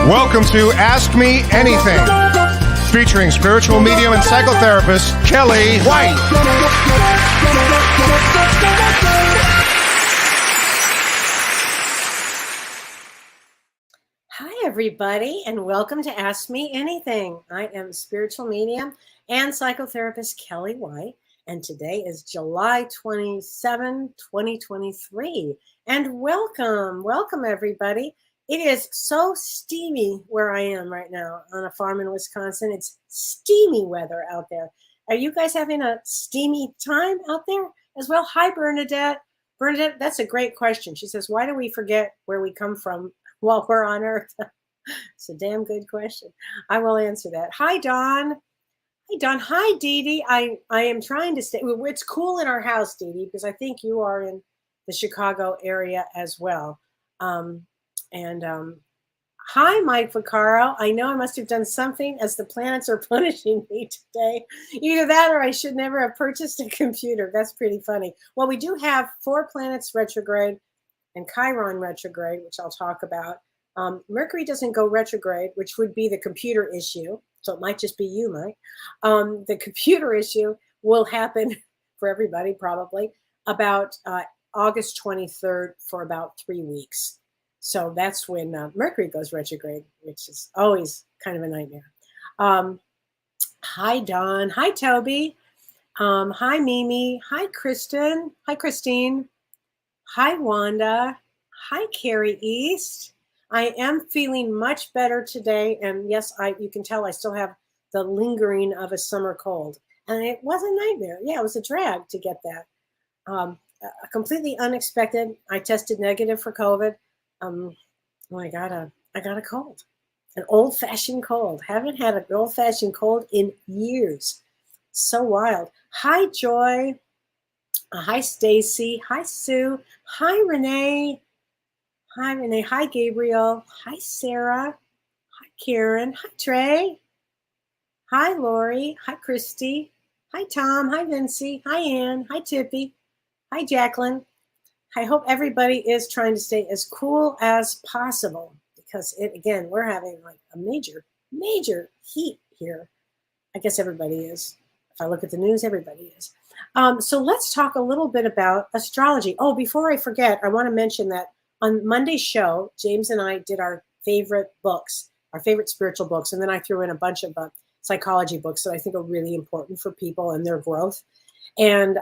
Welcome to Ask Me Anything, featuring spiritual medium and psychotherapist Kellee White. Hi, everybody, and welcome to Ask Me Anything. I am spiritual medium and psychotherapist Kellee White, and today is July 27, 2023. And welcome, everybody. It is so steamy where I am right now on a farm in Wisconsin. It's steamy weather out there. Are you guys having a steamy time out there as well? Hi, Bernadette. Bernadette, that's a great question. She says, why do we forget where we come from while we're on Earth? It's a damn good question. I will answer that. Hi, Dawn. Hi, Dawn. Hi, Dee Dee. I am trying to stay. It's cool in our house, Dee Dee, because I think you are in the Chicago area as well. Hi, Mike Vaccaro. I know I must have done something as the planets are punishing me today. Either that or I should never have purchased a computer. That's pretty funny. Well, we do have 4 planets retrograde and Chiron retrograde, which I'll talk about. Mercury doesn't go retrograde, which would be the computer issue. So it might just be you, Mike. The computer issue will happen for everybody probably about August 23rd for about 3 weeks. So that's when Mercury goes retrograde, which is always kind of a nightmare. Hi, Dawn. Hi, Toby. Hi, Mimi. Hi, Kristen. Hi, Christine. Hi, Wanda. Hi, Carrie East. I am feeling much better today. And yes, you can tell I still have the lingering of a summer cold. And it was a nightmare. Yeah, it was a drag to get that. Completely unexpected. I tested negative for COVID. I got a cold, an old-fashioned cold. Haven't had an old-fashioned cold in years. So wild. Hi, Joy. Hi, Stacy. Hi, Sue. Hi, Renee. Hi, Renee. Hi, Gabriel. Hi, Sarah. Hi, Karen. Hi, Trey. Hi, Lori. Hi, Christy. Hi, Tom. Hi, Vincy. Hi, Ann. Hi, Tippy. Hi, Jacqueline. I hope everybody is trying to stay as cool as possible because again, we're having like a major heat here. I guess everybody is. If I look at the news, everybody is. So let's talk a little bit about astrology. Oh, before I forget, I want to mention that on Monday's show, James and I did our favorite books, our favorite spiritual books, and then I threw in a bunch of psychology books that I think are really important for people and their growth. And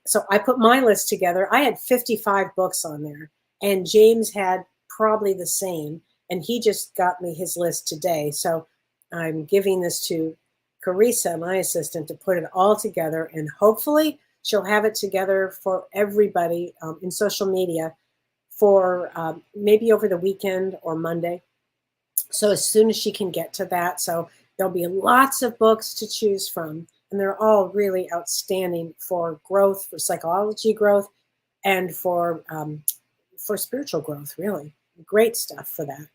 so I put my list together. I had 55 books on there, and James had probably the same, and he just got me his list today. So I'm giving this to Carissa, my assistant, to put it all together, and hopefully she'll have it together for everybody in social media for maybe over the weekend or Monday. So as soon as she can get to that. So there'll be lots of books to choose from. And they're all really outstanding for growth, for psychology growth, and for spiritual growth, really. Great stuff for that.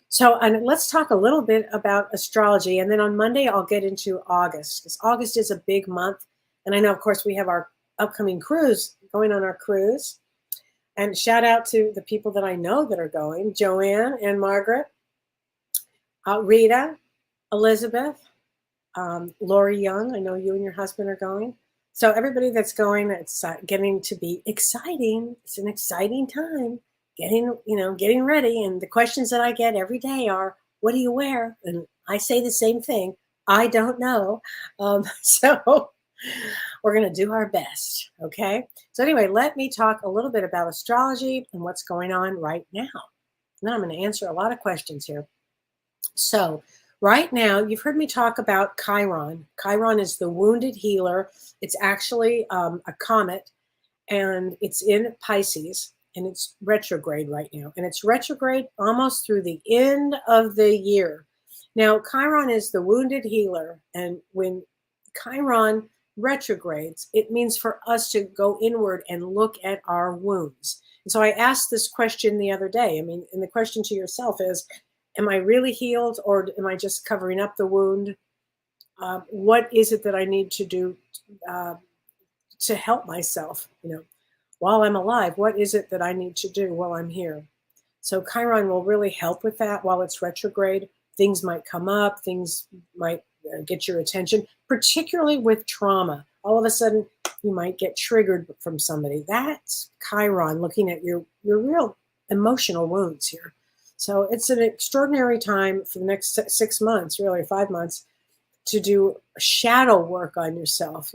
So let's talk a little bit about astrology. And then on Monday, I'll get into August, because August is a big month. And I know, of course, we have our upcoming cruise, going on our cruise. And shout out to the people that I know that are going, Joanne and Margaret, Rita, Elizabeth, Lori Young, I know you and your husband are going. So everybody that's going, it's getting to be exciting. It's an exciting time, getting ready. And the questions that I get every day are, what do you wear? And I say the same thing. I don't know. So we're going to do our best. Okay. So anyway, let me talk a little bit about astrology and what's going on right now. And then I'm going to answer a lot of questions here. So right now, you've heard me talk about Chiron. Chiron is the wounded healer. It's actually a comet, and it's in Pisces, and it's retrograde right now. And it's retrograde almost through the end of the year. Now, Chiron is the wounded healer, and when Chiron retrogrades, it means for us to go inward and look at our wounds. And so I asked this question the other day. And the question to yourself is, am I really healed, or am I just covering up the wound? What is it that I need to do to help myself, while I'm alive? What is it that I need to do while I'm here? So Chiron will really help with that while it's retrograde. Things might come up, things might get your attention, particularly with trauma. All of a sudden, you might get triggered from somebody. That's Chiron looking at your real emotional wounds here. So it's an extraordinary time for the next 6 months, really 5 months, to do shadow work on yourself,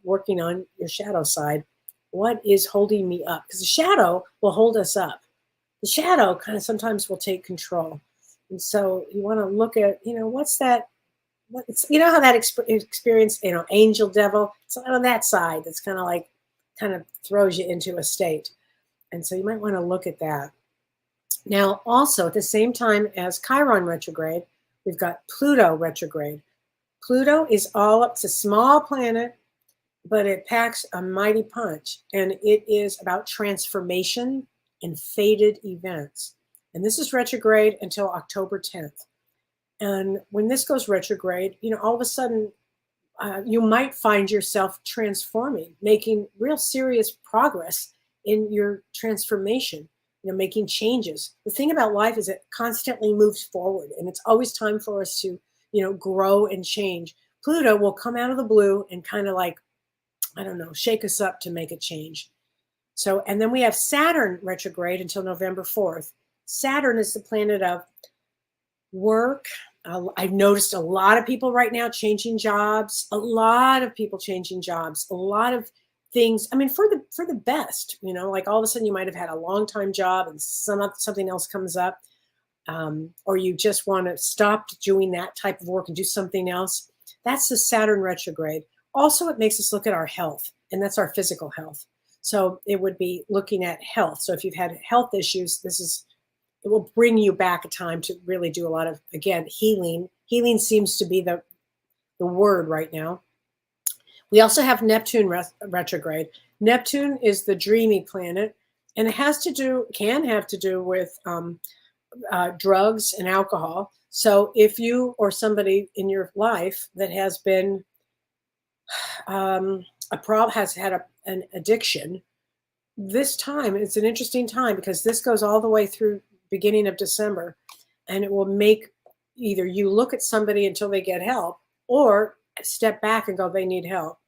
working on your shadow side. What is holding me up? Because the shadow will hold us up. The shadow kind of sometimes will take control. And so you want to look at, what's that? How that experience, angel, devil, it's on that side that's kind of throws you into a state. And so you might want to look at that. Now, also at the same time as Chiron retrograde, we've got Pluto retrograde. Pluto is it's a small planet, but it packs a mighty punch. And it is about transformation and fated events. And this is retrograde until October 10th. And when this goes retrograde, all of a sudden, you might find yourself transforming, making real serious progress in your transformation, making changes. The thing about life is it constantly moves forward, and it's always time for us to, grow and change. Pluto will come out of the blue and kind of shake us up to make a change. So, and then we have Saturn retrograde until November 4th. Saturn is the planet of work. I've noticed a lot of people right now changing jobs, a lot of people changing jobs, a lot of things. I mean, for the best, like all of a sudden you might have had a long time job and something else comes up, or you just want to stop doing that type of work and do something else. That's the Saturn retrograde. Also, it makes us look at our health, and that's our physical health. So it would be looking at health. So if you've had health issues, it will bring you back a time to really do a lot of, again, healing. Healing seems to be the word right now. We also have Neptune retrograde. Neptune is the dreamy planet, and it can have to do with drugs and alcohol. So if you or somebody in your life that has been has had an addiction, this time it's an interesting time because this goes all the way through beginning of December, and it will make either you look at somebody until they get help or step back and go, they need help,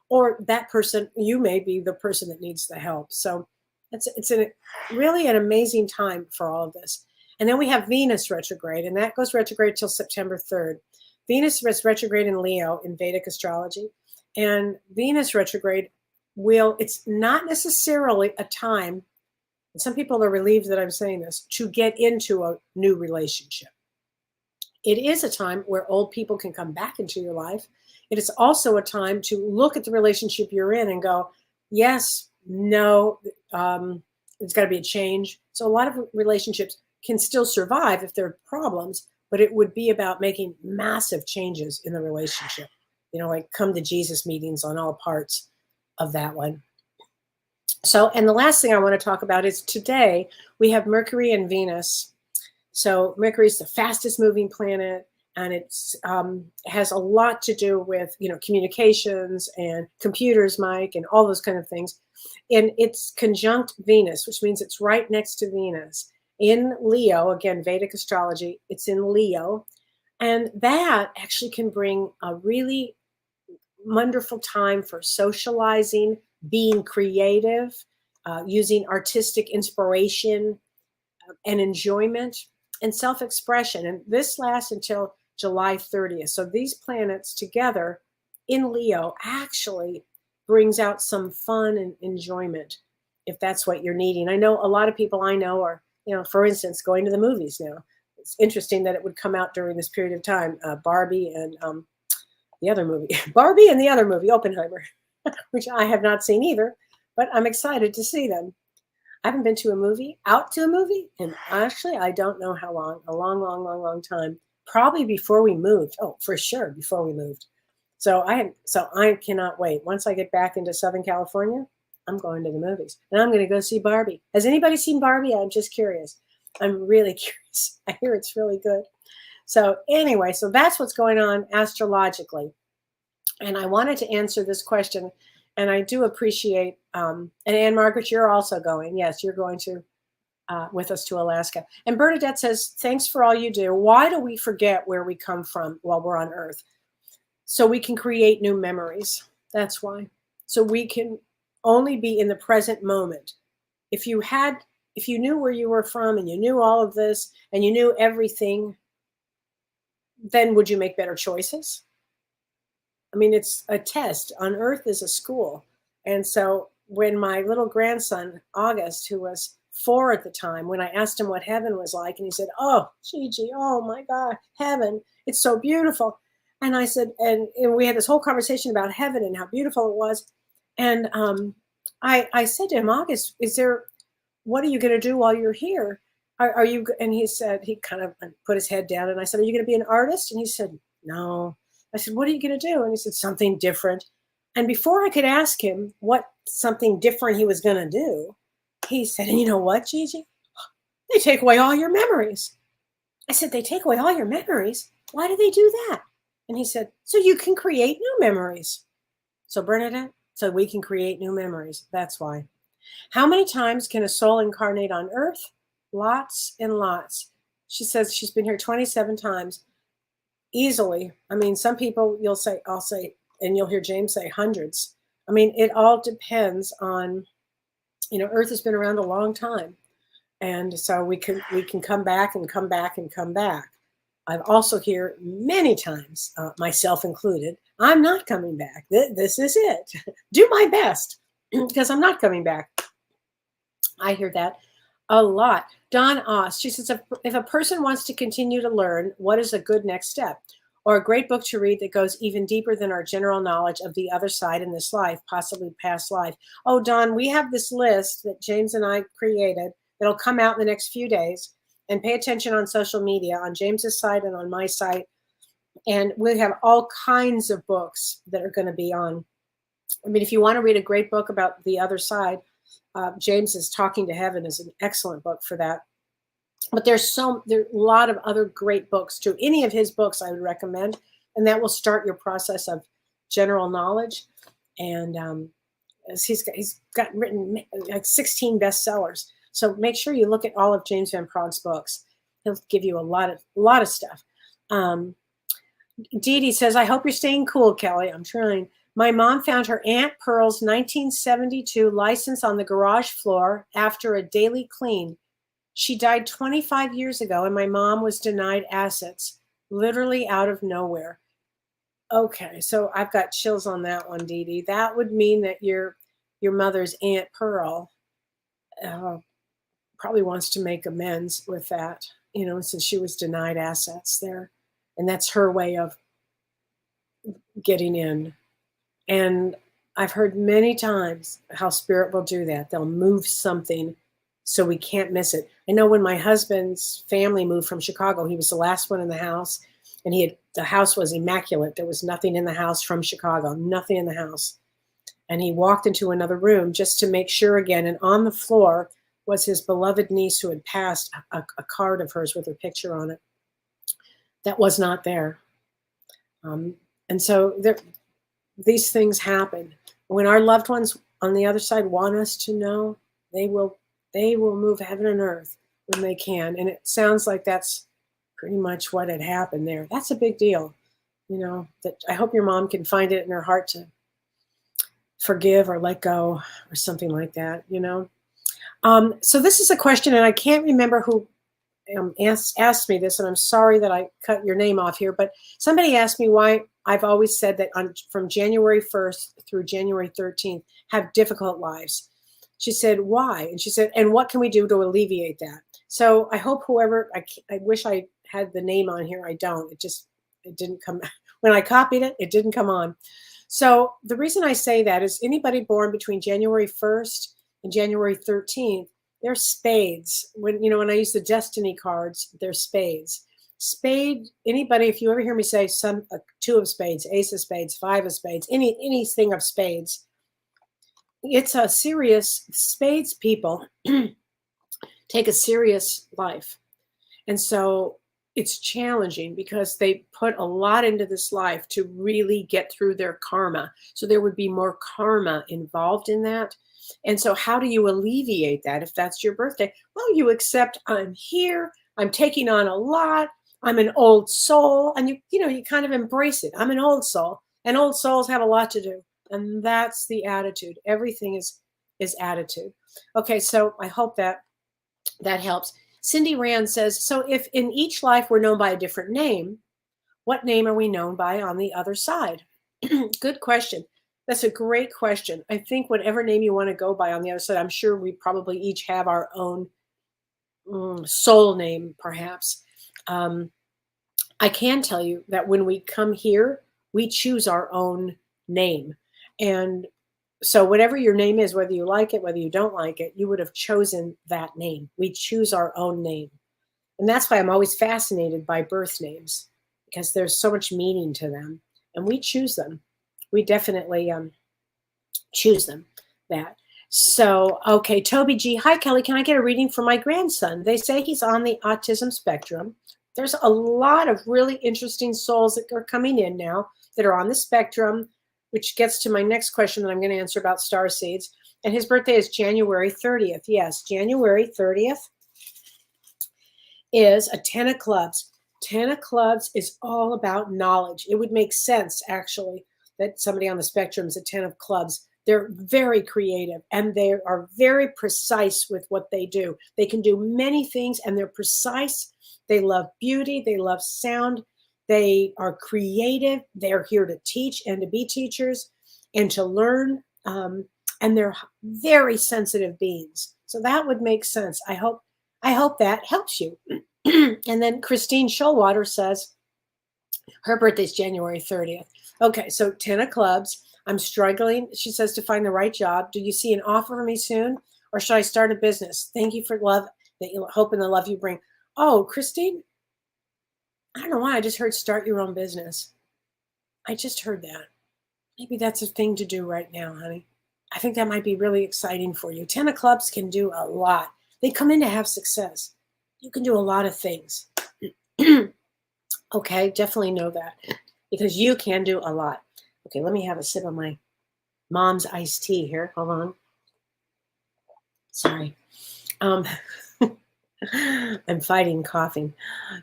or that person, you may be the person that needs the help. So it's really an amazing time for all of this. And then we have Venus retrograde, and that goes retrograde till September 3rd. Venus is retrograde in Leo in Vedic astrology, and Venus retrograde it's not necessarily a time, and some people are relieved that I'm saying this, to get into a new relationship. It is a time where old people can come back into your life. It is also a time to look at the relationship you're in and go, yes, no, it's got to be a change. So a lot of relationships can still survive if there are problems, but it would be about making massive changes in the relationship. Like come to Jesus meetings on all parts of that one. So, and the last thing I want to talk about is today we have Mercury and Venus. So Mercury is the fastest moving planet, and it's has a lot to do with, communications and computers, Mike, and all those kind of things. And it's conjunct Venus, which means it's right next to Venus in Leo. Again, Vedic astrology, it's in Leo. And that actually can bring a really wonderful time for socializing, being creative, using artistic inspiration and enjoyment and self-expression. And this lasts until July 30th. So these planets together in Leo actually brings out some fun and enjoyment if that's what you're needing. I know a lot of people I know are, for instance, going to the movies now. It's interesting that it would come out during this period of time. Barbie and the other movie, Oppenheimer, which I have not seen either, but I'm excited to see them. I haven't been to a movie, and actually, I don't know how long, a long time, probably before we moved. Oh, for sure, before we moved. So I cannot wait. Once I get back into Southern California, I'm going to the movies, and I'm going to go see Barbie. Has anybody seen Barbie? I'm just curious. I'm really curious. I hear it's really good. So anyway, so that's what's going on astrologically. And I wanted to answer this question, and I do appreciate, and Anne Margaret, you're also going. Yes, you're going to. with us to Alaska. And Bernadette says, thanks for all you do. Why do we forget where we come from while we're on Earth? So we can create new memories. That's why. So we can only be in the present moment. If you knew where you were from and you knew all of this and you knew everything, then would you make better choices? I mean, it's a test. On Earth is a school. And so when my little grandson, August, who was 4 at the time, when I asked him what heaven was like, and he said, oh, Gigi, oh my God, heaven, it's so beautiful. And I said, and we had this whole conversation about heaven and how beautiful it was. And I said to him, August, what are you going to do while you're here? Are you, and he said, he kind of put his head down, and I said, are you going to be an artist? And he said, no. I said, what are you going to do? And he said, something different. And before I could ask him what something different he was going to do, he said, and you know what, Gigi? They take away all your memories. I said, they take away all your memories? Why do they do that? And he said, so you can create new memories. So Bernadette, so we can create new memories. That's why. How many times can a soul incarnate on Earth? Lots and lots. She says she's been here 27 times. Easily. I mean, some people I'll say, and you'll hear James say hundreds. I mean, it all depends on, Earth has been around a long time. And so we can come back and come back and come back. I've also heard many times, myself included, I'm not coming back. This is it. Do my best because I'm not coming back. I hear that a lot. Dawn Oss, she says, if a person wants to continue to learn, what is a good next step? Or a great book to read that goes even deeper than our general knowledge of the other side in this life, possibly past life? Oh, Dawn, we have this list that James and I created that'll come out in the next few days. And pay attention on social media, on James's site and on my site. And we have all kinds of books that are going to be on. I mean, if you want to read a great book about the other side, James's Talking to Heaven is an excellent book for that. But there's a lot of other great books too. Any of his books I would recommend, and that will start your process of general knowledge. And he's got written like 16 bestsellers. So make sure you look at all of James Van Prague's books. He'll give you a lot of stuff. Dee Dee says, I hope you're staying cool, Kelly. I'm trying. My mom found her Aunt Pearl's 1972 license on the garage floor after a daily clean. She died 25 years ago, and my mom was denied assets, literally out of nowhere. Okay, so I've got chills on that one, Dee Dee. That would mean that your mother's Aunt Pearl probably wants to make amends with that, since she was denied assets there. And that's her way of getting in. And I've heard many times how spirit will do that. They'll move something so we can't miss it. I know when my husband's family moved from Chicago, he was the last one in the house, and the house was immaculate. There was nothing in the house from Chicago, nothing in the house. And he walked into another room just to make sure again. And on the floor was his beloved niece who had passed, a card of hers with her picture on it. That was not there. And so these things happen. When our loved ones on the other side want us to know, they will move heaven and earth when they can. And it sounds like that's pretty much what had happened there. That's a big deal. That I hope your mom can find it in her heart to forgive or let go or something like that, So this is a question, and I can't remember who asked me this, and I'm sorry that I cut your name off here, but somebody asked me why I've always said that from January 1st through January 13th have difficult lives. She said, why? And she said, and what can we do to alleviate that? So I hope I wish I had the name on here. I don't. It didn't come. When I copied it, it didn't come on. So the reason I say that is anybody born between January 1st and January 13th, they're spades. When I use the destiny cards, they're spades. Spade, anybody, if you ever hear me say two of spades, ace of spades, five of spades, anything of spades, it's a serious, spades people take a serious life. And so it's challenging because they put a lot into this life to really get through their karma. So there would be more karma involved in that. And so how do you alleviate that if that's your birthday? Well, you accept I'm here, I'm taking on a lot, I'm an old soul, and you kind of embrace it. I'm an old soul, and old souls have a lot to do. And that's the attitude. Everything is attitude. Okay, so I hope that helps. Cindy Rand says, so if in each life we're known by a different name, what name are we known by on the other side? Good question. That's a great question. I think whatever name you want to go by on the other side, I'm sure we probably each have our own soul name, perhaps. I can tell you that when we come here, we choose our own name. And so whatever your name is, whether you like it, whether you don't like it, you would have chosen that name. We choose our own name. And that's why I'm always fascinated by birth names, because there's so much meaning to them. And we choose them. We definitely choose them. That. So, okay, Toby G. Hi, Kellee. Can I get a reading for my grandson? They say he's on the autism spectrum. There's a lot of really interesting souls that are coming in now that are on the spectrum, which gets to my next question that I'm going to answer about star seeds. And his birthday is January 30th. Yes, January 30th is a 10 of clubs. 10 of clubs is all about knowledge. It would make sense, actually, that somebody on the spectrum is a 10 of clubs. They're very creative and they are very precise with what they do. They can do many things and they're precise. They love beauty. They love sound. They are creative. They're here to teach and to be teachers and to learn. And they're very sensitive beings. So that would make sense. I hope that helps you. And then Christine Showwater says her birthday's January 30th. Okay, so 10 of clubs. I'm struggling, she says, to find the right job. Do you see an offer for me soon? Or should I start a business? Thank you for love, that you hope and the love you bring. Oh, Christine, I don't know why I just heard start your own business. I just heard that. Maybe that's a thing to do right now, honey. I think that might be really exciting for you. 10 of clubs can do a lot. They come in to have success. You can do a lot of things. Okay, definitely know that because you can do a lot. Okay, let me have a sip of my mom's iced tea here. Hold on. Sorry. I'm fighting coughing,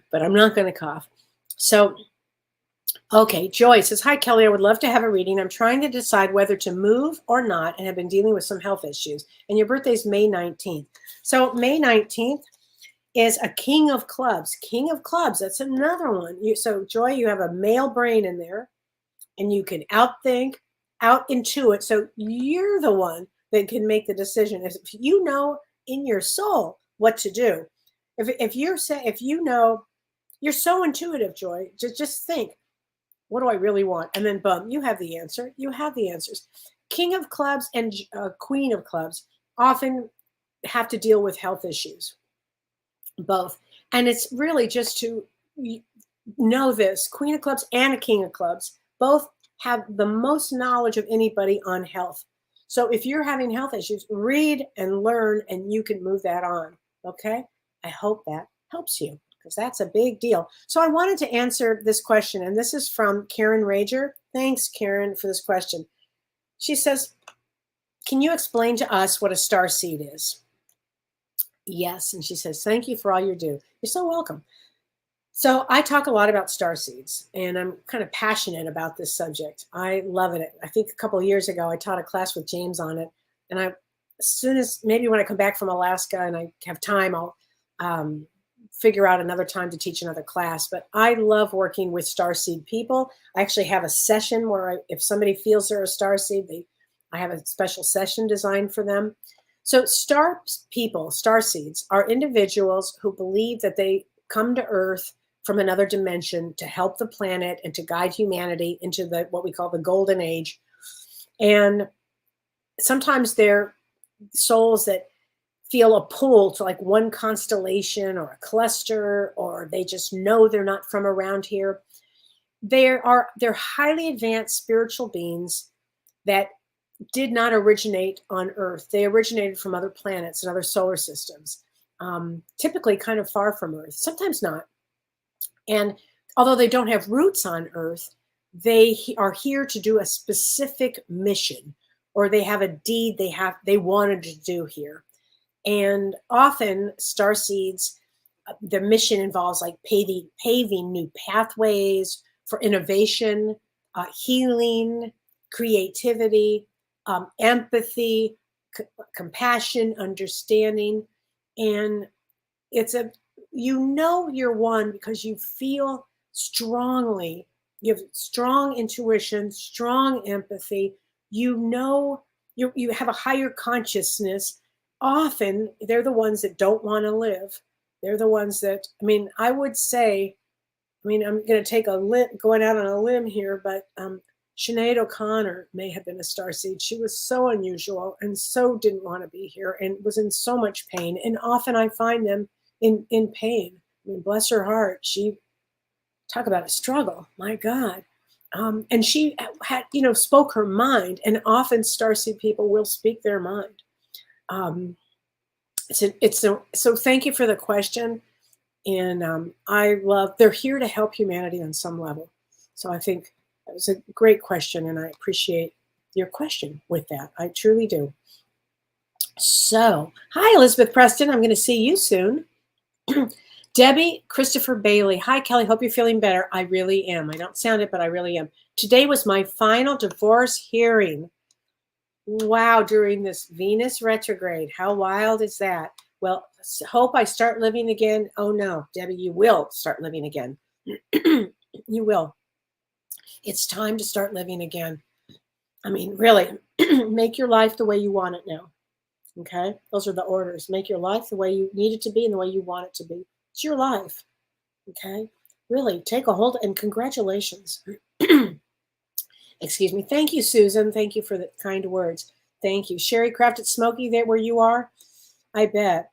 but I'm not going to cough. So, okay, Joy says, hi, Kellee. I would love to have a reading. I'm trying to decide whether to move or not and have been dealing with some health issues. And your birthday is May 19th. So May 19th is a king of clubs. King of clubs, that's another one. So, Joy, you have a male brain in there. And you can outthink, out-intuit. So you're the one that can make the decision. If you know in your soul what to do, if you know, you're so intuitive, Joy. Just think, what do I really want? And then boom, you have the answer. You have the answers. King of clubs and queen of clubs often have to deal with health issues, both. And it's really just to know this, queen of clubs and a king of clubs both have the most knowledge of anybody on health. So if you're having health issues, read and learn and you can move that on. Okay. I hope that helps you because that's a big deal. So I wanted to answer this question, and this is from Karen Rager. Thanks, Karen, for this question. She says, can you explain to us what a star seed is? Yes. And she says, thank you for all you do. You're so welcome. So I talk a lot about star seeds, and I'm kind of passionate about this subject. I love it. I think a couple of years ago, I taught a class with James on it. And as soon as maybe when I come back from Alaska and I have time, I'll figure out another time to teach another class. But I love working with star seed people. I actually have a session where if somebody feels they're a star seed, I have a special session designed for them. So star seeds are individuals who believe that they come to Earth from another dimension to help the planet and to guide humanity into what we call the golden age. And sometimes they're souls that feel a pull to like one constellation or a cluster, or they just know they're not from around here. They're highly advanced spiritual beings that did not originate on Earth. They originated from other planets and other solar systems, typically kind of far from Earth, sometimes not. And although they don't have roots on Earth, they are here to do a specific mission, or they have a deed they wanted to do here. And often star seeds, the mission involves like paving new pathways for innovation, healing, creativity, empathy, compassion, understanding. And it's you're one because you feel strongly, you have strong intuition, strong empathy, you have a higher consciousness. Often they're the ones that don't want to live. They're the ones that, I would say, I'm going to take going out on a limb here, but Sinead O'Connor may have been a starseed. She was so unusual and so didn't want to be here and was in so much pain. And often I find them in pain. Bless her heart. She, talk about a struggle, my God. And she had, spoke her mind, and often starseed people will speak their mind. So thank you for the question. And they're here to help humanity on some level. So I think that was a great question, and I appreciate your question with that. I truly do. So, hi, Elizabeth Preston. I'm going to see you soon. Debbie Christopher Bailey. Hi, Kellee. Hope you're feeling better. I really am. I don't sound it, but I really am. Today was my final divorce hearing. Wow, during this Venus retrograde. How wild is that? Well, hope I start living again. Oh, no, Debbie, you will start living again. You will. It's time to start living again. Really, make your life the way you want it now. Okay? Those are the orders. Make your life the way you need it to be and the way you want it to be. It's your life. Okay? Really, take a hold, and congratulations. Excuse me. Thank you, Susan. Thank you for the kind words. Thank you. Sherry Crafted Smoky, there where you are? I bet.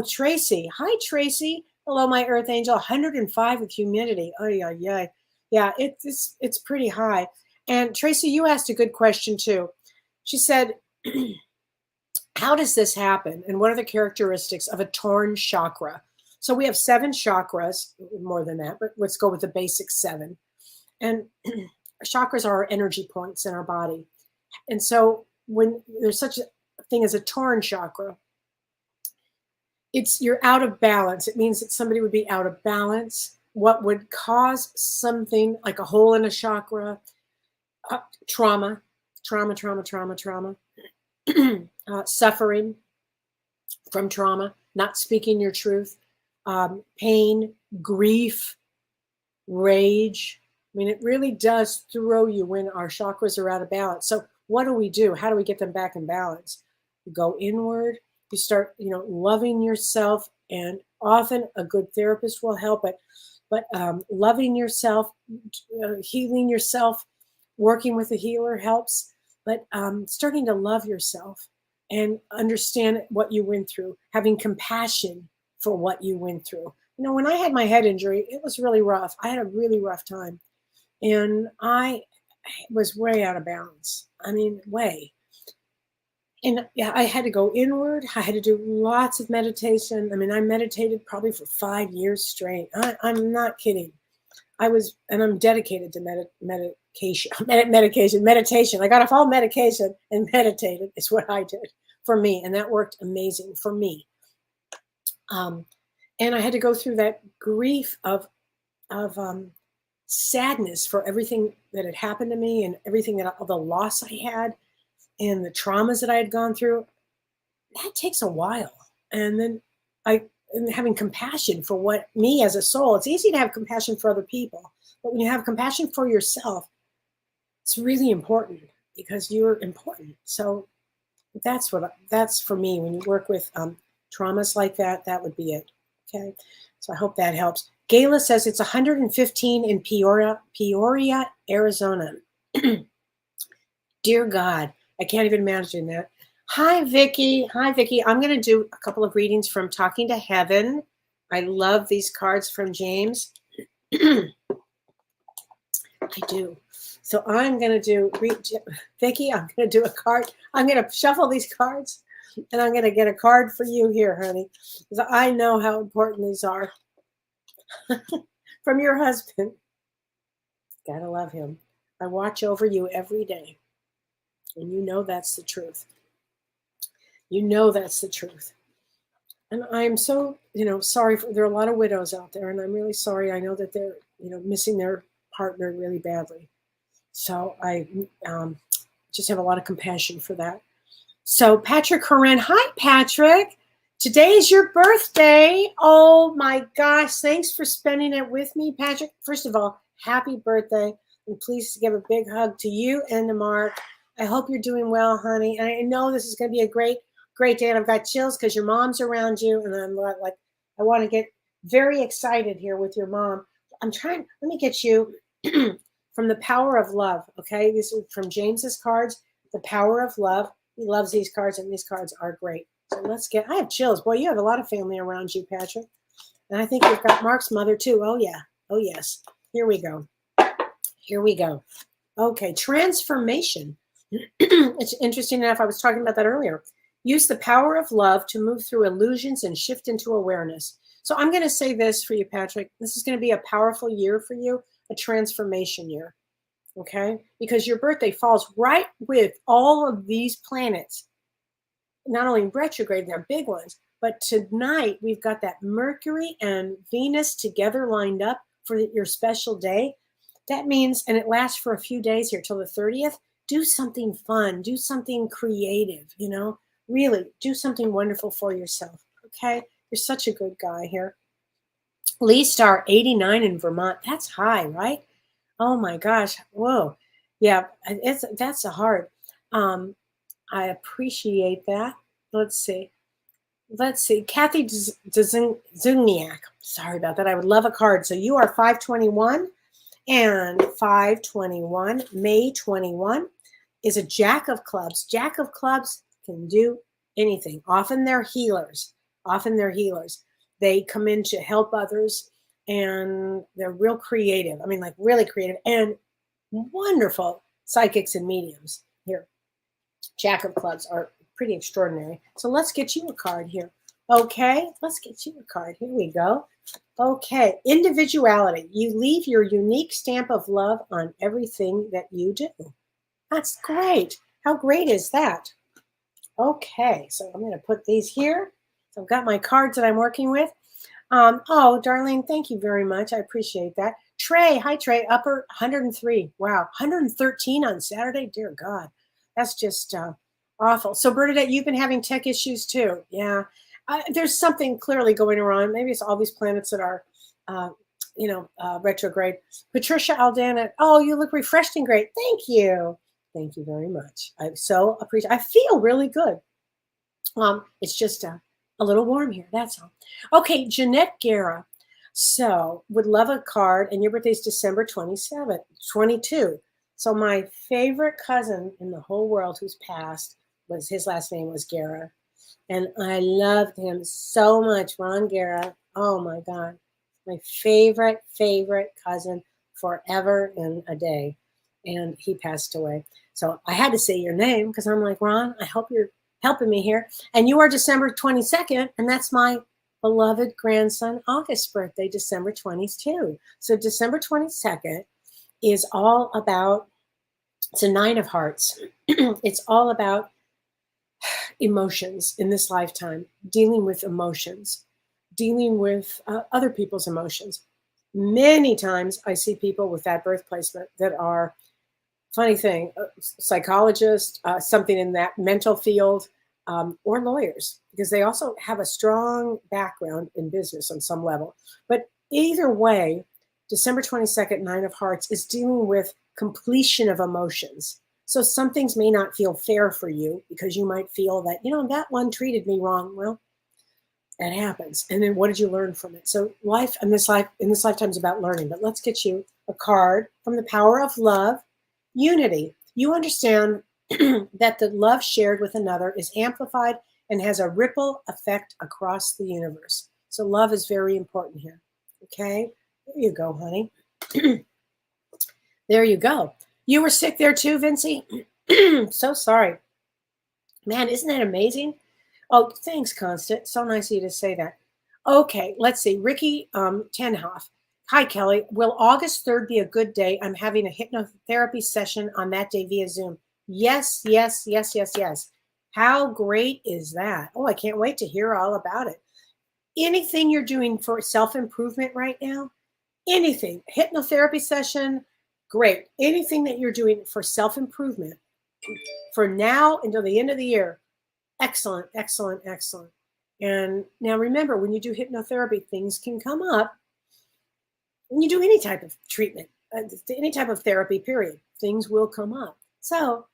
Tracy. Hi, Tracy. Hello, my Earth Angel. 105 with humidity. Oh, yeah. Yeah, it's pretty high. And Tracy, you asked a good question too. She said, how does this happen? And what are the characteristics of a torn chakra? So we have 7 chakras, more than that, but let's go with the basic 7. And chakras are our energy points in our body. And so when there's such a thing as a torn chakra, you're out of balance. It means that somebody would be out of balance. What would cause something like a hole in a chakra? Trauma, suffering from trauma, not speaking your truth, pain, grief, rage. It really does throw you when our chakras are out of balance. So what do we do? How do we get them back in balance? You go inward. You start, loving yourself, and often a good therapist will help it. But loving yourself, healing yourself, working with a healer helps. But starting to love yourself and understand what you went through, having compassion for what you went through. When I had my head injury, it was really rough. I had a really rough time. And I was way out of balance. Way. And I had to go inward. I had to do lots of meditation. I meditated probably for 5 years straight. I'm not kidding. I'm dedicated to meditation. I got off all medication and meditated is what I did for me. And that worked amazing for me. And I had to go through that grief of sadness for everything that had happened to me and everything the loss I had and the traumas that I had gone through. That takes a while. And then and having compassion for me as a soul. It's easy to have compassion for other people, but when you have compassion for yourself, it's really important because you're important. So that's for me. When you work with traumas like that, that would be it. Okay. So I hope that helps. Gayla says it's 115 in Peoria, Arizona. Dear God, I can't even imagine that. Hi, Vicki. I'm going to do a couple of readings from Talking to Heaven. I love these cards from James. I do. So I'm going to do, Vicki, I'm going to do a card. I'm going to shuffle these cards, and I'm going to get a card for you here, honey, because I know how important these are. from your husband. Gotta love him. I watch over you every day. And you know that's the truth. You know that's the truth. And I'm so, sorry there are a lot of widows out there, and I'm really sorry. I know that they're, missing their partner really badly. So I just have a lot of compassion for that. So Patrick Corinne, hi Patrick. Today is your birthday. Oh my gosh, thanks for spending it with me, Patrick. First of all, happy birthday. And please give a big hug to you and to Mark. I hope you're doing well, honey. And I know this is going to be a great day. And I've got chills because your mom's around you. And I'm like, I want to get very excited here with your mom. Let me get you from the Power of Love. Okay. This is from James's cards, the Power of Love. He loves these cards, and these cards are great. So I have chills. Boy, you have a lot of family around you, Patrick. And I think you've got Mark's mother too. Oh yeah. Oh yes. Here we go. Okay. Transformation. It's interesting enough. I was talking about that earlier. Use the power of love to move through illusions and shift into awareness. So I'm going to say this for you, Patrick. This is going to be a powerful year for you, a transformation year. Okay? Because your birthday falls right with all of these planets, not only retrograde, they're big ones, but tonight we've got that Mercury and Venus together lined up for your special day. That means, and it lasts for a few days here till the 30th, do something fun, do something creative, really do something wonderful for yourself. Okay? You're such a good guy here. Lee Star 89 in Vermont. That's high, right? Oh my gosh. Whoa. Yeah, that's a hard. I appreciate that. Let's see. Kathy Zuniak. Sorry about that. I would love a card. So you are 521, and 521, May 21, is a Jack of Clubs. Jack of Clubs can do anything. Often they're healers. They come in to help others, and they're real creative. I mean, like really creative and wonderful psychics and mediums here. Jack of Clubs are pretty extraordinary. So let's get you a card here. Okay, let's get you a card. Here we go. Okay, individuality. You leave your unique stamp of love on everything that you do. That's great. How great is that? Okay, so I'm going to put these here. So I've got my cards that I'm working with. Oh, Darlene, thank you very much. I appreciate that. Trey, hi Trey, upper 103. Wow, 113 on Saturday. Dear God, that's just awful. So Bernadette, you've been having tech issues too. Yeah, there's something clearly going on. Maybe it's all these planets that are, retrograde. Patricia Aldana, oh, you look refreshed and great. Thank you. Thank you very much. I so appreciate. I feel really good. It's just a little warm here. That's all. Okay, Jeanette Guerra. So would love a card, and your birthday is December 27th, 22. So my favorite cousin in the whole world who's passed was, his last name was Guerra. And I loved him so much. Ron Guerra. Oh my God. My favorite cousin forever and a day. And he passed away. So I had to say your name because I'm like, Ron, I hope you're helping me here. And you are December 22nd, and that's my beloved grandson August's birthday, December 22. So December 22nd is all about, it's a 9 of hearts. It's all about emotions in this lifetime, dealing with emotions, dealing with other people's emotions. Many times I see people with that birth placement that are, funny thing, psychologists, something in that mental field, or lawyers, because they also have a strong background in business on some level. But either way, December 22nd, 9 of Hearts is dealing with completion of emotions. So some things may not feel fair for you because you might feel that, that one treated me wrong. Well, that happens. And then what did you learn from it? So life in this lifetime is about learning. But let's get you a card from the Power of Love. Unity. You understand that the love shared with another is amplified and has a ripple effect across the universe. So love is very important here. Okay? There you go, honey. There you go. You were sick there too, Vincey? So sorry. Man, isn't that amazing? Oh, thanks, Constant. So nice of you to say that. Okay, let's see. Ricky Tenhoff. Hi, Kellee. Will August 3rd be a good day? I'm having a hypnotherapy session on that day via Zoom. Yes, yes, yes, yes, yes. How great is that? Oh, I can't wait to hear all about it. Anything you're doing for self-improvement right now, anything, hypnotherapy session, great. Anything that you're doing for self-improvement for now until the end of the year, excellent, excellent, excellent. And now remember, when you do hypnotherapy, things can come up. When you do any type of treatment, any type of therapy, period, things will come up. So,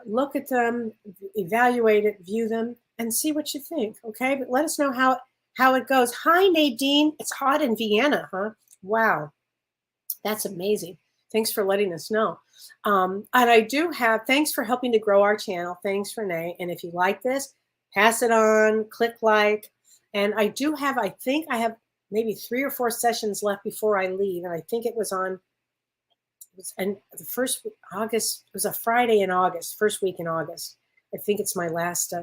look at them, evaluate it, view them, and see what you think. Okay, but let us know how it goes. Hi, Nadine. It's hot in Vienna, huh? Wow, that's amazing. Thanks for letting us know. And I do have, thanks for helping to grow our channel. Thanks, Renee. And if you like this, pass it on, click like. And I do have, I think I have maybe 3 or 4 sessions left before I leave. And I think it was and the first August, it was a Friday in August, first week in August. I think it's my last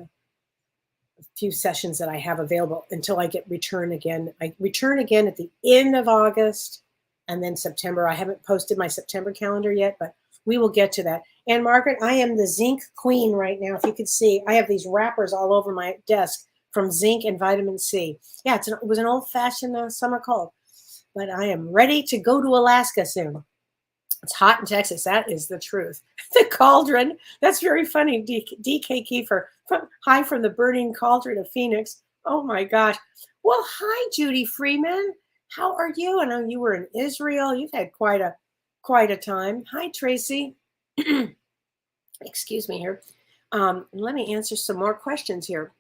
few sessions that I have available until I get return again. I return again at the end of August and then September. I haven't posted my September calendar yet, but we will get to that. And Margaret, I am the zinc queen right now. If you could see, I have these wrappers all over my desk from zinc and vitamin C. Yeah, it was an old-fashioned summer cold, but I am ready to go to Alaska soon. It's hot in Texas. That is the truth. The cauldron. That's very funny. DK Kiefer. Hi from the burning cauldron of Phoenix. Oh my gosh. Well, hi, Judy Freeman. How are you? I know you were in Israel. You've had quite a time. Hi, Tracy. Excuse me here. Let me answer some more questions here.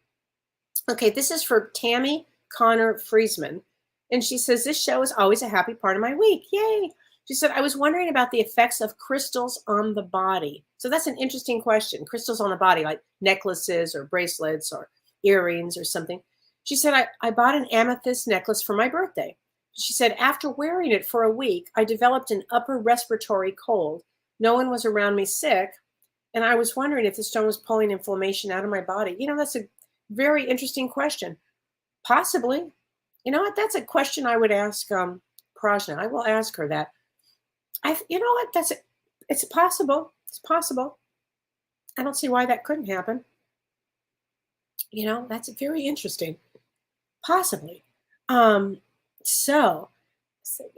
Okay, this is for Tammy Connor Friesman. And she says, this show is always a happy part of my week. Yay. She said, I was wondering about the effects of crystals on the body. So that's an interesting question. Crystals on the body, like necklaces or bracelets or earrings or something. She said, I bought an amethyst necklace for my birthday. She said, after wearing it for a week, I developed an upper respiratory cold. No one was around me sick. And I was wondering if the stone was pulling inflammation out of my body. That's a very interesting question. Possibly. You know what? That's a question I would ask Prajna. I will ask her that. You know what? It's possible. It's possible. I don't see why that couldn't happen. That's very interesting. Possibly. So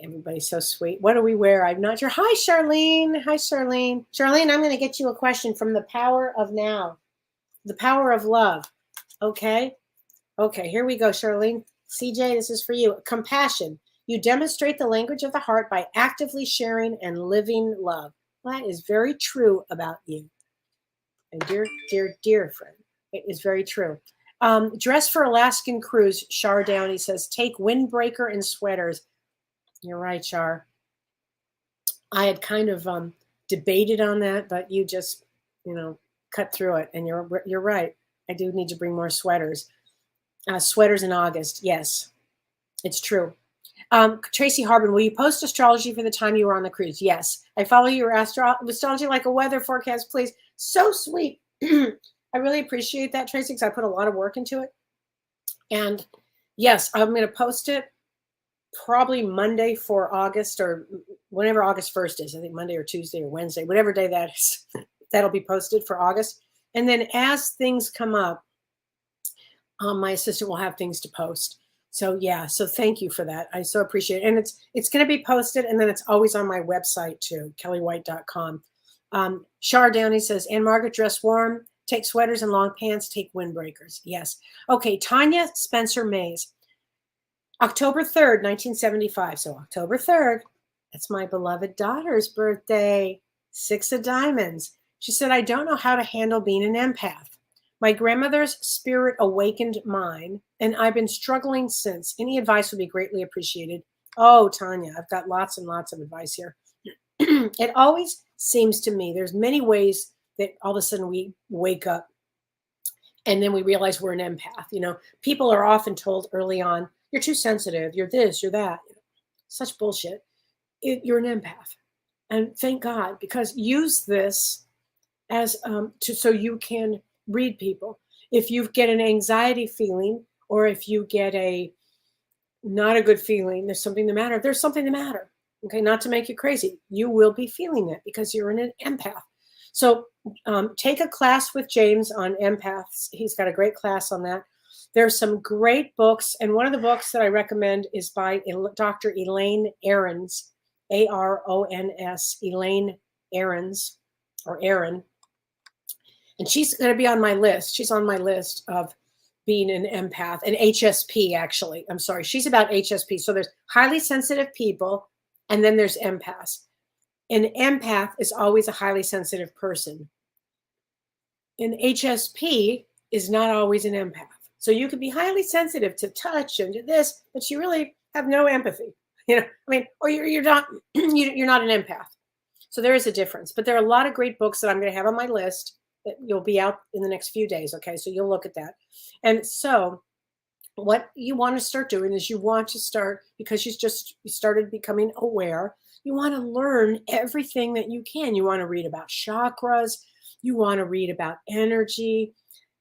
everybody's so sweet. What do we wear? I'm not sure. Hi, Charlene. Hi, Charlene. Charlene, I'm going to get you a question from the power of now. The power of love. Okay. Okay, here we go, Charlene. CJ, this is for you. Compassion. You demonstrate the language of the heart by actively sharing and living love. That is very true about you. And dear friend, it is very true. Dress for Alaskan cruise, Char Downey says, take windbreaker and sweaters. You're right, Char. I had kind of debated on that, but you just, cut through it. And you're right. I do need to bring more sweaters. Sweaters in August. Yes, it's true. Tracy Harbin, will you post astrology for the time you were on the cruise? Yes. I follow your astrology like a weather forecast, please. So sweet. I really appreciate that, Tracy, because I put a lot of work into it. And yes, I'm going to post it probably Monday for August or whenever August 1st is. I think Monday or Tuesday or Wednesday, whatever day that is. That'll be posted for August. And then as things come up, my assistant will have things to post. So yeah, so thank you for that. I so appreciate it. And it's going to be posted, and then it's always on my website too, kelleywhite.com. Char Downey says, and Margaret, dress warm, take sweaters and long pants, take windbreakers. Yes. Okay, Tanya Spencer Mays. October 3rd, 1975. So October 3rd, that's my beloved daughter's birthday. 6 of diamonds. She said, I don't know how to handle being an empath. My grandmother's spirit awakened mine, and I've been struggling since. Any advice would be greatly appreciated. Oh, Tanya, I've got lots and lots of advice here. It always seems to me there's many ways that all of a sudden we wake up and then we realize we're an empath. People are often told early on, you're too sensitive, you're this, you're that. Such bullshit. You're an empath. And thank God, because use this as so you can read people. If you get an anxiety feeling, or if you get a not a good feeling. There's something the matter. There's something the matter. Okay, not to make you crazy. You will be feeling it because you're an empath. So take a class with James on empaths. He's got a great class on that. There's some great books. And one of the books that I recommend is by Dr. Elaine Ahrens, Arons, Elaine Ahrens, or Aaron. And she's going to be on my list. She's on my list of being an empath, an HSP, actually. I'm sorry. She's about HSP. So there's highly sensitive people, and then there's empaths. An empath is always a highly sensitive person. An HSP is not always an empath. So you could be highly sensitive to touch and to this, but you really have no empathy. You know, I mean, or you're not you're not an empath. So there is a difference. But there are a lot of great books that I'm going to have on my list that you'll be out in the next few days. Okay, so you'll look at that. And so what you want to start doing is you want to start, because you started becoming aware, you want to learn everything that you can. You want to read about chakras. You want to read about energy.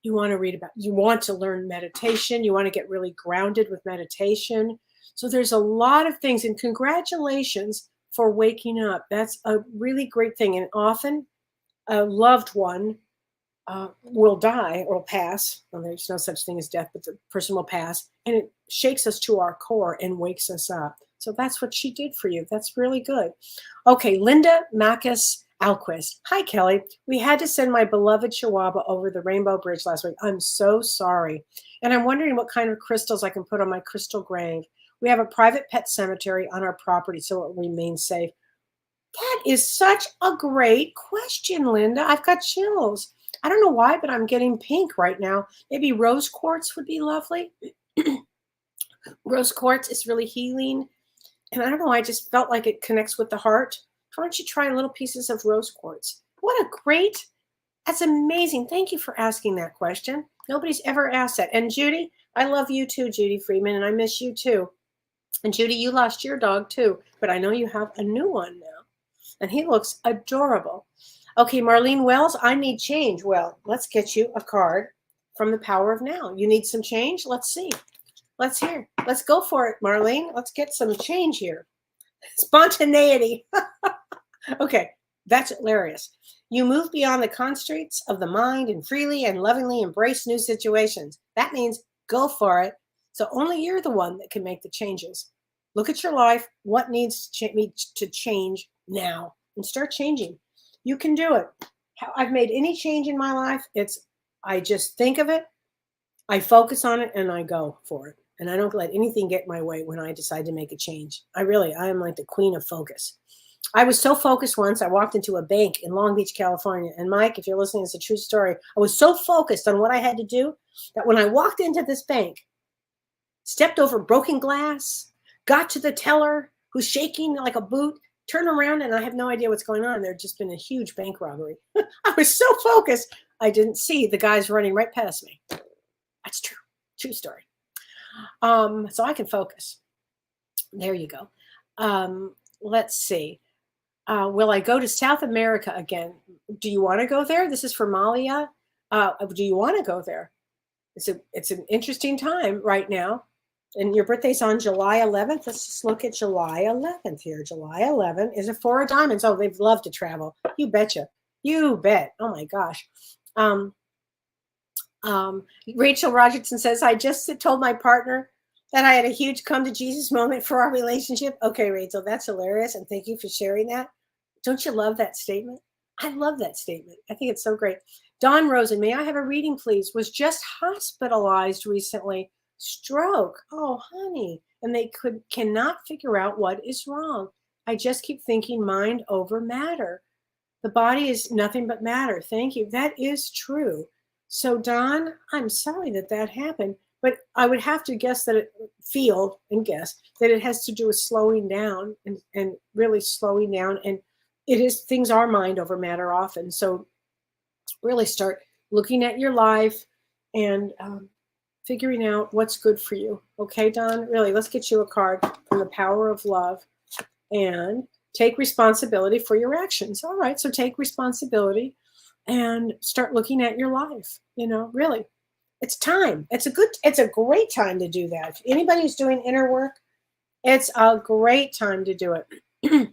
You want to learn meditation. You want to get really grounded with meditation. So there's a lot of things, and congratulations for waking up. That's a really great thing. And often a loved one will die or will pass. Well, there's no such thing as death, but the person will pass, and it shakes us to our core and wakes us up. So that's what she did for you. That's really good. Okay, Linda Macus Alquist. Hi, Kellee. We had to send my beloved Chihuahua over the Rainbow Bridge last week. I'm so sorry. And I'm wondering what kind of crystals I can put on my crystal grave. We have a private pet cemetery on our property, so it will remain safe. That is such a great question, Linda. I've got chills. I don't know why, but I'm getting pink right now. Maybe rose quartz would be lovely. Rose quartz is really healing. And I don't know, I just felt like it connects with the heart. Why don't you try little pieces of rose quartz? That's amazing. Thank you for asking that question. Nobody's ever asked that. And Judy, I love you too, Judy Freeman, and I miss you too. And Judy, you lost your dog too, but I know you have a new one now. And he looks adorable. Okay, Marlene Wells, I need change. Well, let's get you a card from the Power of Now. You need some change? Let's see. Let's hear. Let's go for it, Marlene. Let's get some change here. Spontaneity. Okay, that's hilarious. You move beyond the constraints of the mind and freely and lovingly embrace new situations. That means go for it. So only you're the one that can make the changes. Look at your life. What needs to change now? And start changing. You can do it. How I've made any change in my life, I just think of it, I focus on it, and I go for it. And I don't let anything get in my way when I decide to make a change. I am like the queen of focus. I was so focused once, I walked into a bank in Long Beach, California. And Mike, if you're listening, it's a true story. I was so focused on what I had to do that when I walked into this bank, stepped over broken glass, got to the teller who's shaking like a boot, turn around, and I have no idea what's going on. There had just been a huge bank robbery. I was so focused, I didn't see the guys running right past me. That's true. True story. So I can focus. There you go. Let's see. Will I go to South America again? Do you want to go there? This is for Malia. Do you want to go there? It's an interesting time right now. And your birthday's on July 11th. Let's just look at July 11th here. July 11th is a 4 of diamonds. Oh, they'd love to travel. You betcha. You bet. Oh my gosh. Rachel Rogerson says, I just told my partner that I had a huge come to Jesus moment for our relationship. Okay, Rachel, that's hilarious. And thank you for sharing that. Don't you love that statement? I love that statement. I think it's so great. Dawn Rosen, may I have a reading, please? Was just hospitalized recently. Stroke. Oh, honey. And they cannot figure out what is wrong. I just keep thinking mind over matter. The body is nothing but matter. Thank you. That is true. So, Don, I'm sorry that happened, but I would have to guess that it has to do with slowing down and really slowing down. And things are mind over matter often. So really start looking at your life and figuring out what's good for you. Okay, Don, really, let's get you a card from the Power of Love and take responsibility for your actions. All right, so take responsibility and start looking at your life, really. It's time. It's a great time to do that. If anybody's doing inner work, it's a great time to do it.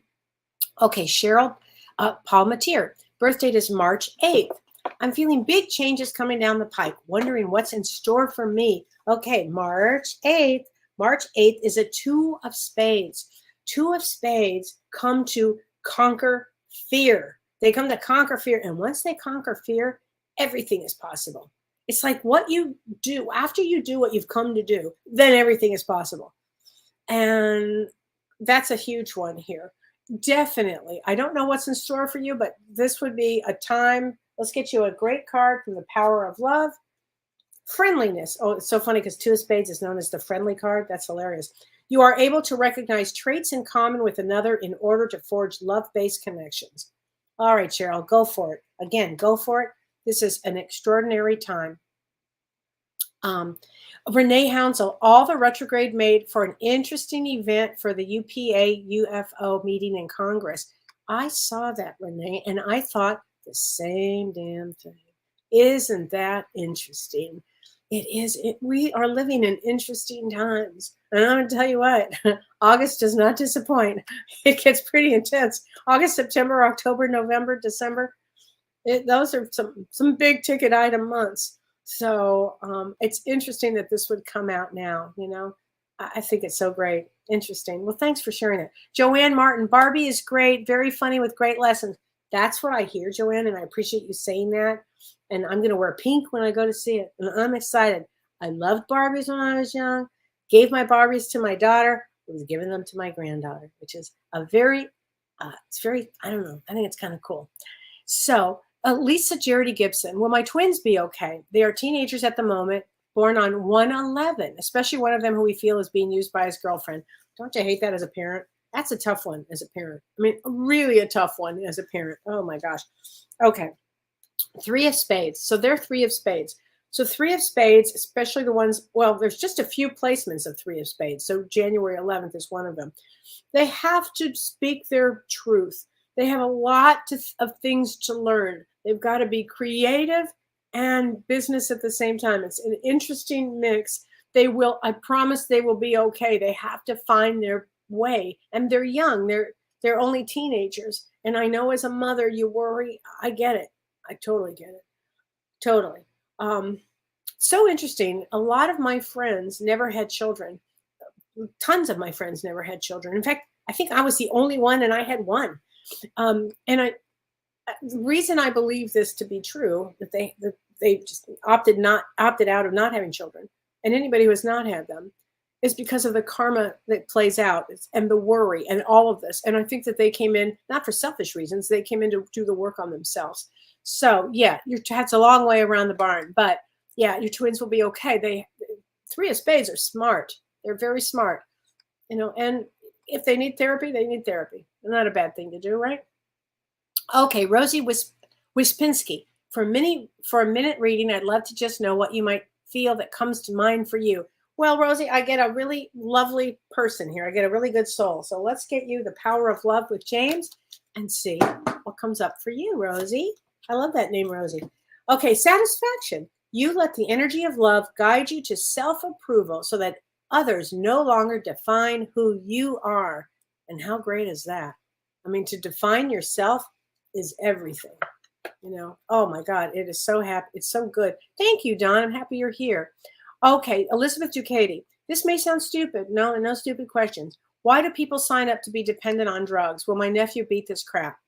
Okay, Cheryl Palmatier. Birth date is March 8th. I'm feeling big changes coming down the pike, wondering what's in store for me. Okay, March 8th. March 8th is a two of spades. Two of spades come to conquer fear. They come to conquer fear. And once they conquer fear, everything is possible. It's like what you do after you do what you've come to do, then everything is possible. And that's a huge one here. Definitely. I don't know what's in store for you, but this would be a time. Let's get you a great card from the Power of Love. Friendliness. Oh, it's so funny because two of spades is known as the friendly card. That's hilarious. You are able to recognize traits in common with another in order to forge love-based connections. All right, Cheryl, go for it. Again, go for it. This is an extraordinary time. Renee Hounsel, all the retrograde made for an interesting event for the UPA UFO meeting in Congress. I saw that, Renee, and I thought the same damn thing. Isn't that interesting? It is. We are living in interesting times. And I'm going to tell you what, August does not disappoint. It gets pretty intense. August, September, October, November, December. Those are some big ticket item months. So it's interesting that this would come out now, you know. I think it's so great. Interesting. Well, thanks for sharing it. Joanne Martin, Barbie is great, very funny with great lessons. That's what I hear, Joanne, and I appreciate you saying that. And I'm going to wear pink when I go to see it. And I'm excited. I loved Barbies when I was young, gave my Barbies to my daughter, I was giving them to my granddaughter, which is a very, it's very, I don't know, I think it's kind of cool. So Lisa Jarity Gibson, will my twins be okay? They are teenagers at the moment, born on 1/11, especially one of them who we feel is being used by his girlfriend. Don't you hate that as a parent? That's a tough one as a parent. I mean, really a tough one as a parent. Oh my gosh. Okay. Three of spades. So they're three of spades. So three of spades, especially the ones, well, there's just a few placements of three of spades. So January 11th is one of them. They have to speak their truth. They have a lot of things to learn. They've got to be creative and business at the same time. It's an interesting mix. They will, I promise they will be okay. They have to find their way. And they're young. They're only teenagers. And I know as a mother, you worry. I get it. I totally get it. Totally. So interesting. A lot of my friends never had children. Tons of my friends never had children. In fact, I think I was the only one and I had one. And the reason I believe this to be true, that they just opted out of not having children, and anybody who has not had them, is because of the karma that plays out and the worry and all of this. And I think that they came in not for selfish reasons; they came in to do the work on themselves. So yeah, that's a long way around the barn, but yeah, your twins will be okay. Three of spades are smart; they're very smart, you know. And if they need therapy, they need therapy. Not a bad thing to do, right? Okay, Rosie Wispinski. For a minute reading, I'd love to just know what you might feel that comes to mind for you. Well, Rosie, I get a really lovely person here. I get a really good soul. So let's get you the Power of Love with James and see what comes up for you, Rosie. I love that name, Rosie. Okay, satisfaction. You let the energy of love guide you to self-approval so that others no longer define who you are. And how great is that? I mean, to define yourself is everything, you know. Oh my God, it is so happy. It's so good. Thank you, Don. I'm happy you're here. Okay, Elizabeth Ducati. This may sound stupid. No stupid questions. Why do people sign up to be dependent on drugs? Will my nephew beat this crap?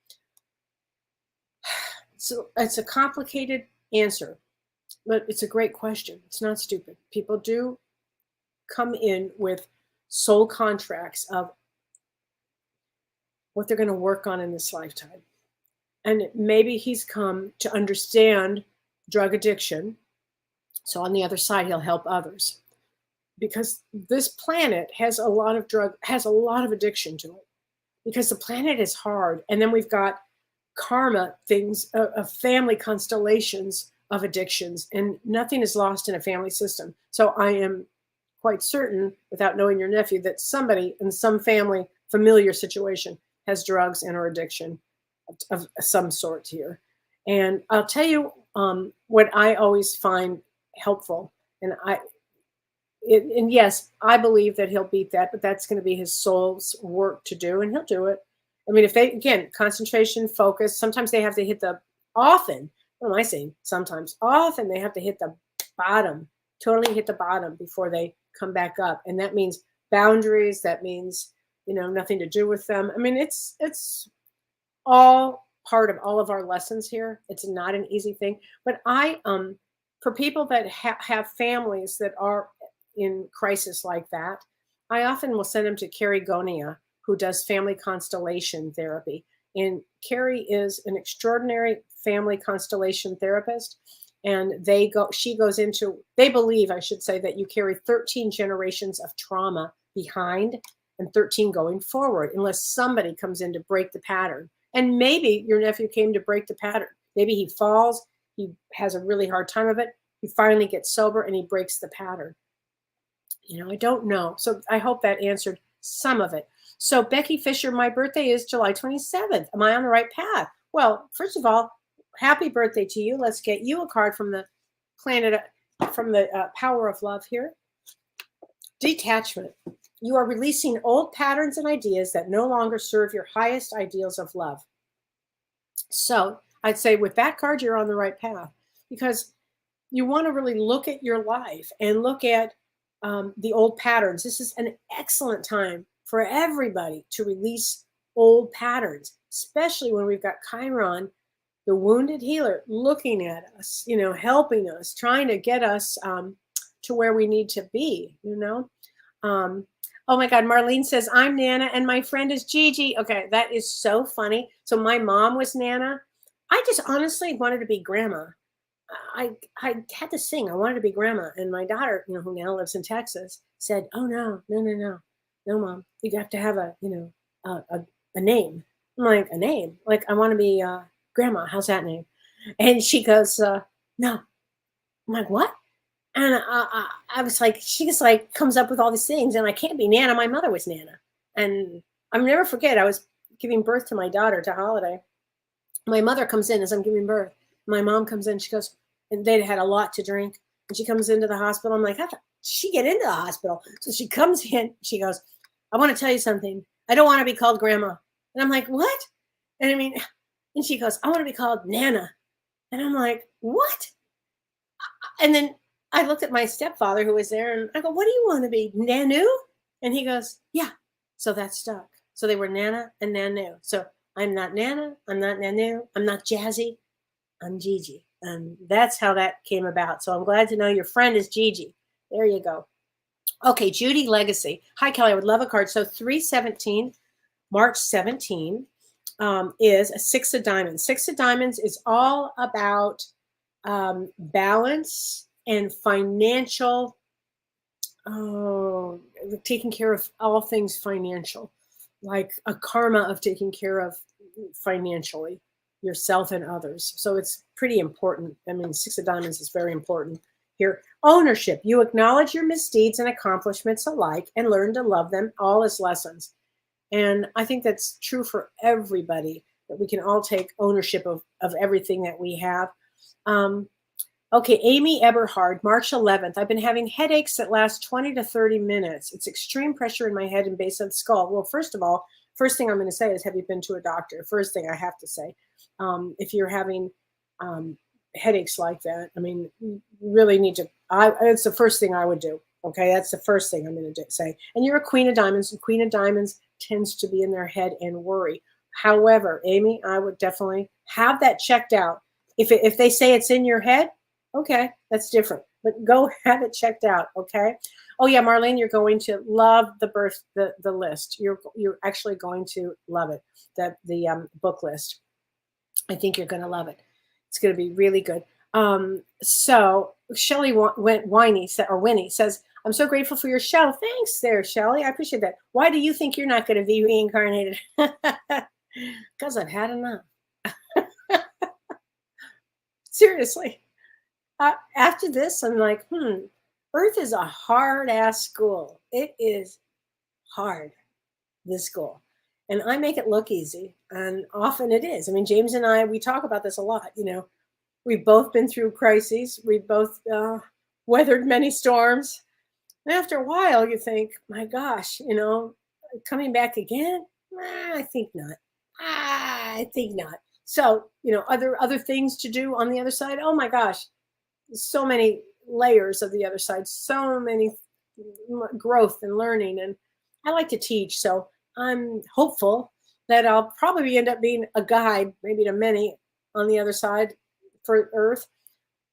So it's a complicated answer, but it's a great question. It's not stupid. People do come in with soul contracts of what they're going to work on in this lifetime. And maybe he's come to understand drug addiction. So on the other side, he'll help others. Because this planet has a lot of addiction to it. Because the planet is hard. And then we've got karma things, of family constellations of addictions. And nothing is lost in a family system. So I am quite certain, without knowing your nephew, that somebody in some family familiar situation has drugs and or addiction of some sort here. And I'll tell you what I always find helpful. And yes, I believe that he'll beat that, but that's going to be his soul's work to do, and he'll do it. I mean, if they, again, concentration, focus, sometimes they have to hit often, what am I saying? Sometimes, often they have to hit the bottom, totally hit the bottom before they come back up. And that means boundaries. That means, nothing to do with them. I mean, it's all part of all of our lessons here. It's not an easy thing, but for people that have families that are in crisis like that, I often will send them to Kellee, who does family constellation therapy. And Kellee is an extraordinary family constellation therapist. And she goes into, they believe, I should say, that you carry 13 generations of trauma behind and 13 going forward, unless somebody comes in to break the pattern. And maybe your nephew came to break the pattern. Maybe he falls, he has a really hard time of it. He finally gets sober and he breaks the pattern. I don't know. So I hope that answered some of it. So Becky Fisher, my birthday is July 27th. Am I on the right path? Well, first of all, happy birthday to you. Let's get you a card from the planet, from the power of love here. Detachment. You are releasing old patterns and ideas that no longer serve your highest ideals of love. So I'd say with that card, you're on the right path, because you want to really look at your life and look at the old patterns. This is an excellent time for everybody to release old patterns, especially when we've got Chiron, the wounded healer, looking at us, helping us, trying to get us to where we need to be, Oh my God, Marlene says, I'm Nana and my friend is Gigi. Okay, that is so funny. So my mom was Nana. I just honestly wanted to be grandma. I had to sing. I wanted to be grandma. And my daughter, who now lives in Texas, said, oh, no, Mom. You have to have a name. I'm like, a name? Like, I want to be grandma. How's that name? And she goes, no. I'm like, what? And I was like, she just like comes up with all these things, and I can't be Nana. My mother was Nana. And I'll never forget, I was giving birth to my daughter to Holiday. My mother comes in as I'm giving birth. My mom comes in, she goes, and they had a lot to drink. And she comes into the hospital. I'm like, how did she get into the hospital? So she comes in, she goes, I want to tell you something. I don't want to be called grandma. And I'm like, what? And she goes, I want to be called Nana. And I'm like, what? And then I looked at my stepfather who was there, and I go, what do you want to be, Nanu? And he goes, yeah. So that stuck. So they were Nana and Nanu. So I'm not Nana. I'm not Nanu. I'm not Jazzy. I'm Gigi. And that's how that came about. So I'm glad to know your friend is Gigi. There you go. Okay, Judy Legacy. Hi, Kellee. I would love a card. So 3/17, March 17, is a 6 of diamonds. 6 of diamonds is all about balance and financial, taking care of all things financial, like a karma of taking care of financially yourself and others. So it's pretty important. 6 of diamonds is very important here. Ownership. You acknowledge your misdeeds and accomplishments alike and learn to love them all as lessons. And I think that's true for everybody, that we can all take ownership of everything that we have. Okay, Amy Eberhard, March 11th. I've been having headaches that last 20 to 30 minutes. It's extreme pressure in my head and base of the skull. Well, first thing I'm going to say is, have you been to a doctor? First thing I have to say. If you're having headaches like that, you really need to, it's the first thing I would do. Okay, that's the first thing I'm going to say. And you're a Queen of Diamonds, and Queen of Diamonds tends to be in their head and worry. However, Amy, I would definitely have that checked out. If they say it's in your head, okay, that's different. But go have it checked out, okay? Oh yeah, Marlene, you're going to love the list. You're actually going to love it. The book list. I think you're going to love it. It's going to be really good. So Shelley Winnie says, I'm so grateful for your show. Thanks there, Shelley. I appreciate that. Why do you think you're not going to be reincarnated? Because I've had enough. Seriously. After this, I'm like, Earth is a hard-ass school. It is hard, this school. And I make it look easy. And often it is. James and I, we talk about this a lot. We've both been through crises. We both weathered many storms. And after a while, you think, my gosh, coming back again? I think not. I think not. So, other things to do on the other side. Oh my gosh, so many layers of the other side, so many growth and learning. And I like to teach, so I'm hopeful that I'll probably end up being a guide, maybe to many on the other side for Earth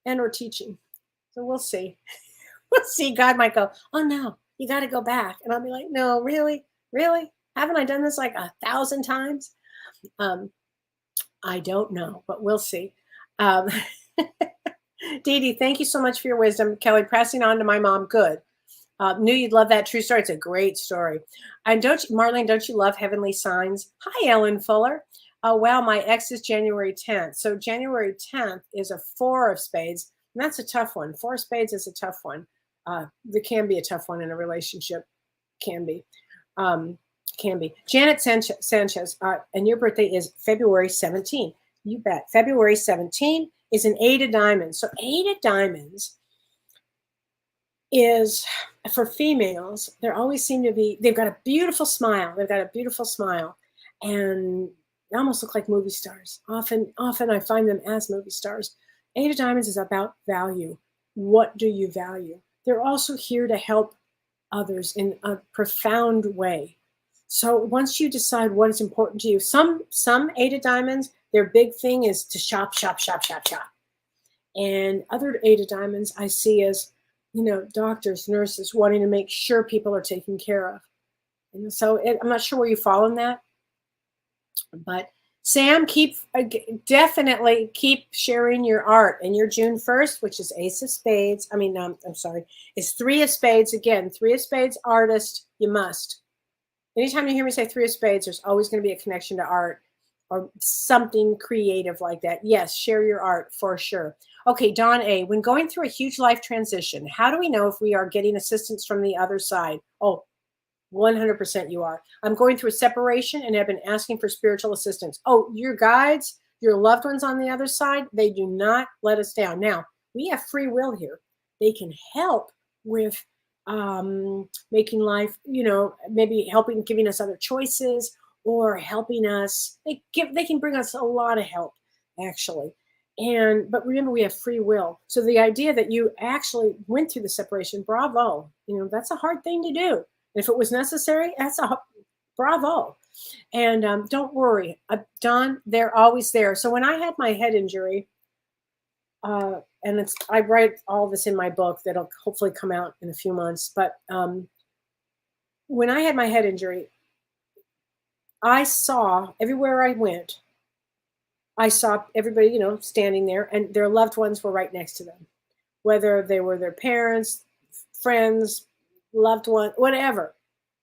and or teaching. So we'll see. We'll see. God might go, oh no, you got to go back. And I'll be like, no, really? Really? Haven't I done this like 1,000 times? I don't know, but we'll see. Dee Dee, thank you so much for your wisdom. Kellee, passing on to my mom. Good. Knew you'd love that true story. It's a great story. And Marlene, don't you love heavenly signs? Hi, Ellen Fuller. Wow, my ex is January 10th. So January 10th is a 4 of spades. And that's a tough one. 4 of spades is a tough one. There can be a tough one in a relationship. Can be. Janet Sanchez, and your birthday is February 17th. You bet. February 17th is an 8 of diamonds. So 8 of diamonds is, for females, there always seem to be, they've got a beautiful smile. And they almost look like movie stars. Often I find them as movie stars. 8 of diamonds is about value. What do you value? They're also here to help others in a profound way. So once you decide what is important to you, some 8 of diamonds, their big thing is to shop. And other 8 of diamonds I see as, doctors, nurses wanting to make sure people are taken care of. And so I'm not sure where you fall in that. But Sam, definitely keep sharing your art. And your June 1st, which is Ace of Spades. It's 3 of Spades. Again, 3 of Spades artist, you must. Anytime you hear me say 3 of Spades, there's always going to be a connection to art or something creative like that. Yes, share your art for sure. Okay, Dawn A, when going through a huge life transition, how do we know if we are getting assistance from the other side? Oh, 100% you are. I'm going through a separation and have been asking for spiritual assistance. Oh, your guides, your loved ones on the other side, they do not let us down. Now, we have free will here. They can help with making life, maybe giving us other choices or helping us. They can bring us a lot of help, actually. But remember, we have free will. So the idea that you actually went through the separation, bravo. That's a hard thing to do. If it was necessary, bravo. And don't worry, Don, they're always there. So when I had my head injury, and I write all this in my book that'll hopefully come out in a few months. But when I had my head injury, I saw everywhere I went, I saw everybody, standing there, and their loved ones were right next to them, whether they were their parents, friends, loved one, whatever.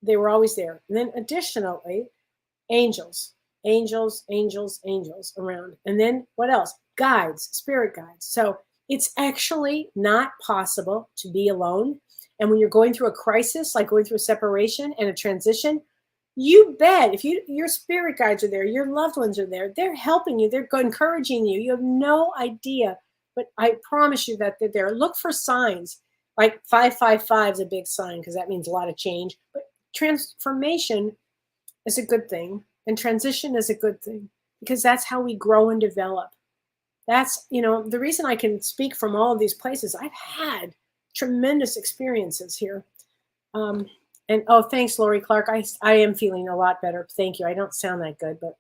They were always there. And then additionally, angels around. And then what else? Guides, spirit guides. So it's actually not possible to be alone. And when you're going through a crisis, like going through a separation and a transition, you bet if your spirit guides are there, your loved ones are there, they're helping you, they're encouraging you. You have no idea, but I promise you that they're there. Look for signs. Like 555 is a big sign because that means a lot of change. But transformation is a good thing, and transition is a good thing because that's how we grow and develop. That's, the reason I can speak from all of these places. I've had tremendous experiences here. And thanks, Lori Clark. I am feeling a lot better. Thank you. I don't sound that good, but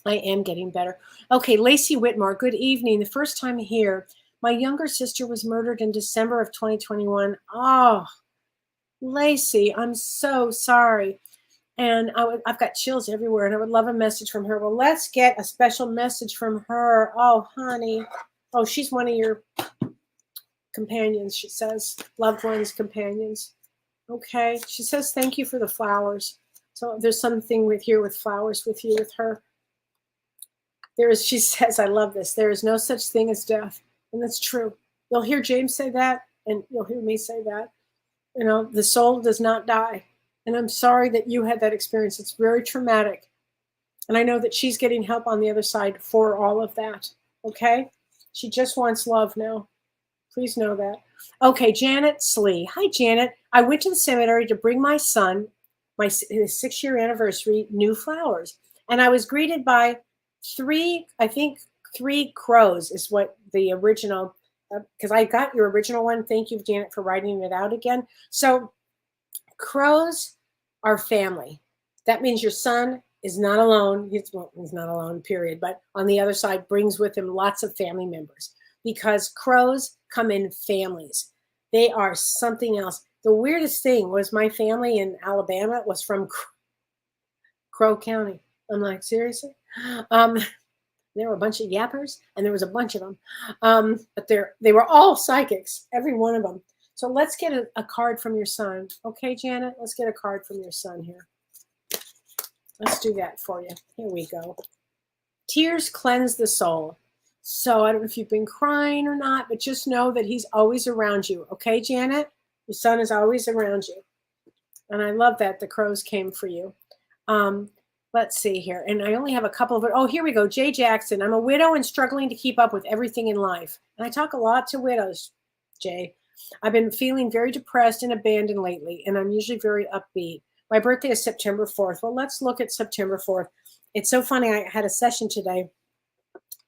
I am getting better. Okay, Lacey Whitmore, good evening. The first time here, my younger sister was murdered in December of 2021. Oh, Lacey, I'm so sorry. And I've got chills everywhere, and I would love a message from her. Well, let's get a special message from her. Oh, honey. Oh, she's one of your companions, she says. Loved ones, companions. Okay. She says, thank you for the flowers. So there's something with flowers with you, with her. She says, I love this. There is no such thing as death. And that's true. You'll hear James say that, and you'll hear me say that. The soul does not die. And I'm sorry that you had that experience. It's very traumatic. And I know that she's getting help on the other side for all of that. Okay? She just wants love now. Please know that. Okay, Janet Slee. Hi, Janet. I went to the cemetery to bring my son, his 6-year anniversary, new flowers. And I was greeted by three crows is what the original, because I got your original one. Thank you, Janet, for writing it out again. So crows are family. That means your son is not alone. He's not alone, period. But on the other side, brings with him lots of family members because crows come in families. They are something else. The weirdest thing was my family in Alabama was from Crow County. I'm like, seriously? There were a bunch of yappers, and there was a bunch of them. But they were all psychics, every one of them. So let's get a card from your son. Okay, Janet? Let's get a card from your son here. Let's do that for you. Here we go. Tears cleanse the soul. So I don't know if you've been crying or not, but just know that he's always around you. Okay, Janet? Your son is always around you. And I love that the crows came for you. Let's see here. And I only have a couple of it. Oh, here we go. Jay Jackson. I'm a widow and struggling to keep up with everything in life. And I talk a lot to widows, Jay. I've been feeling very depressed and abandoned lately, and I'm usually very upbeat. My birthday is September 4th. Well, let's look at September 4th. It's so funny. I had a session today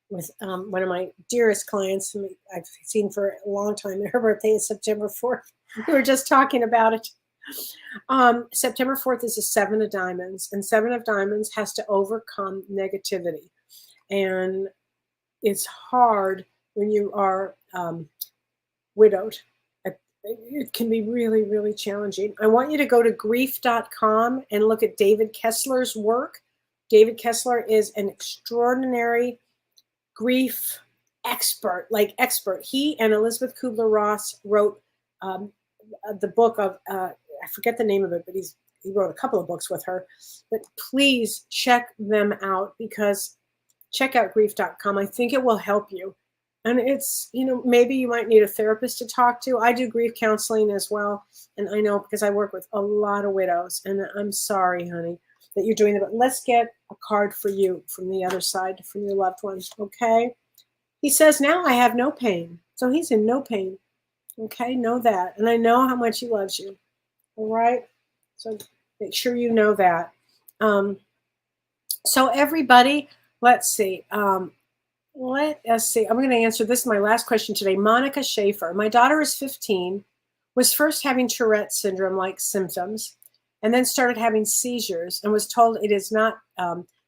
with one of my dearest clients who I've seen for a long time. And her birthday is September 4th. We were just talking about it. September 4th is a 7 of diamonds, and 7 of diamonds has to overcome negativity. And it's hard when you are widowed. It can be really, really challenging. I want you to go to grief.com and look at David Kessler's work. David Kessler is an extraordinary grief expert. He and Elizabeth Kubler-Ross wrote the book of, I forget the name of it, but he wrote a couple of books with her. But please check them out, because check out grief.com. I think it will help you. And it's, maybe you might need a therapist to talk to. I do grief counseling as well. And I know because I work with a lot of widows. And I'm sorry, honey, that you're doing that. But let's get a card for you from the other side, from your loved ones, okay? He says, now I have no pain. So he's in no pain. Okay, know that. And I know how much he loves you. All right? So make sure you know that. So everybody, let's see. Let us see. I'm going to answer this. My last question today. Monica Schaefer. My daughter is 15, was first having Tourette's syndrome-like symptoms, and then started having seizures and was told it is not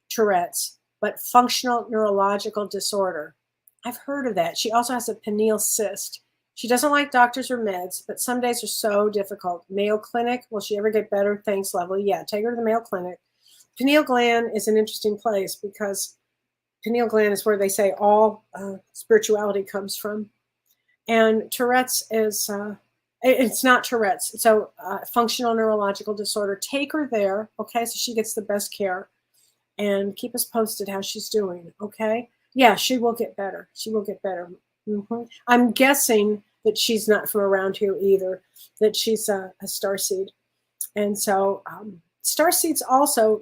Tourette's, but functional neurological disorder. I've heard of that. She also has a pineal cyst. She doesn't like doctors or meds, but some days are so difficult. Mayo Clinic, will she ever get better? Thanks, lovely. Yeah, take her to the Mayo Clinic. Pineal gland is an interesting place because pineal gland is where they say all spirituality comes from. And Tourette's is, it's not Tourette's. So functional neurological disorder. Take her there, okay, so she gets the best care. And keep us posted how she's doing, okay? Yeah, she will get better. She will get better. Mm-hmm. I'm guessing that she's not from around here either, that she's a starseed. And so starseeds also,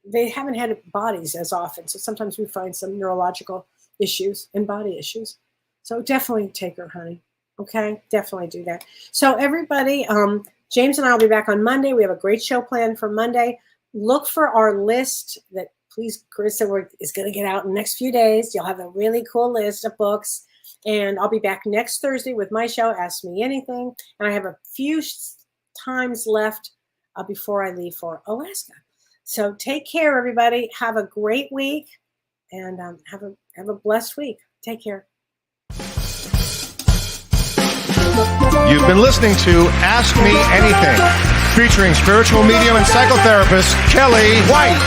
they haven't had bodies as often. So sometimes we find some neurological issues and body issues. So definitely take her, honey. Okay, definitely do that. So everybody, James and I will be back on Monday. We have a great show planned for Monday. Look for our list that, please, Carissa, is going to get out in the next few days. You'll have a really cool list of books. And I'll be back next Thursday with my show, Ask Me Anything. And I have a few times left before I leave for Alaska. So take care, everybody. Have a great week, and have a blessed week. Take care. You've been listening to Ask Me Anything, featuring spiritual medium and psychotherapist Kellee White.